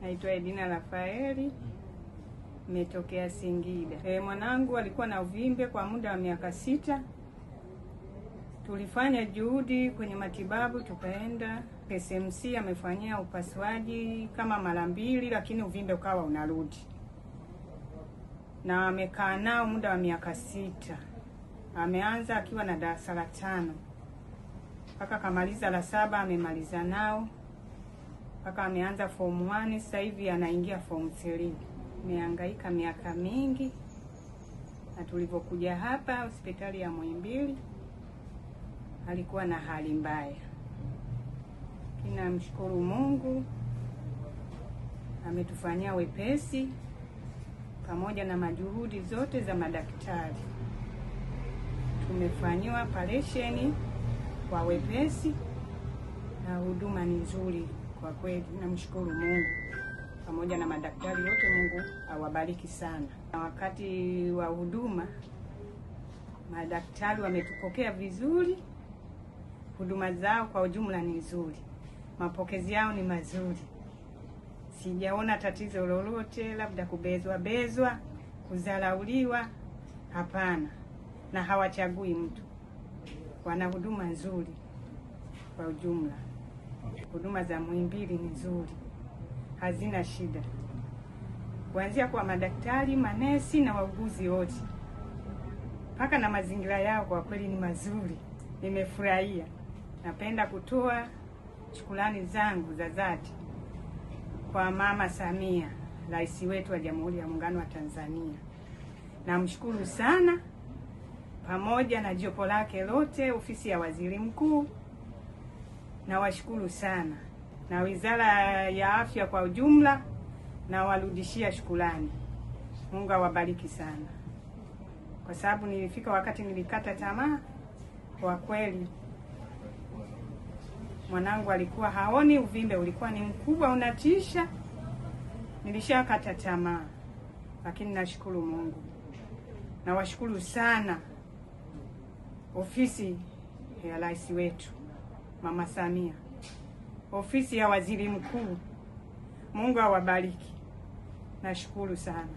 Naitwa Edina Rafaeli, nimetokea Singida. Mwanangu alikuwa na uvimbe kwa muda wa miaka 6. Tulifanya juhudi kwenye matibabu, tukaenda SMC, amefanyia upasuaji kama mara 2, lakini uvimbe ukawa unarudi. Na amekaa nao muda wa miaka 6. Ameanza akiwa na darasa la 5. Mpaka kamaliza la 7, amemaliza nao. Mpaka ameanza form 1, sasa hivi anaingia form 3. Amehangaika miaka mingi. Na tulipokuja hapa hospitali ya Muhimbili alikuwa na hali mbaya. Ninamshukuru Mungu, ametufanyia wepesi pamoja na majuhudi zote za madaktari. Tumefanyiwa operation kwa wepesi na huduma ni nzuri kwa kweli. Namshukuru Mungu pamoja na madaktari wote, Mungu awabariki sana. Na wakati wa huduma madaktari wametupokea vizuri, huduma zao kwa ujumla ni nzuri, mapokezi yao ni mazuri. Sijaona tatizo lolote, labda kubezwa, kudharauliwa, hapana. Na hawachagui mtu, wana huduma nzuri kwa ujumla. Huduma za Muhimbili ni nzuri, hazina shida, kuanzia kwa madaktari, manesi na wauguzi wote, mpaka na mazingira yao kwa kweli ni mazuri. Nimefurahia. Napenda kutoa shukrani zangu za dhati kwa Mama Samia, Rais wetu wa Jamhuri ya Muungano wa Tanzania. Namshukuru sana, pamoja na jopo lake lote, ofisi ya Waziri Mkuu. Nawashukuru sana, na Wizara ya Afya kwa ujumla, na warudishia shukrani. Mungu awabariki sana, kwa sababu nilifika wakati nilikata tamaa kwa kweli. Mwanangu alikuwa haoni, uvimbe ulikuwa ni mkubwa unatisha. Nilishakata tamaa, lakini nashukuru Mungu. Nawashukuru sana ofisi ya Rais wetu Mama Samia, ofisi ya Waziri Mkuu. Mungu awabariki. Nashukuru sana.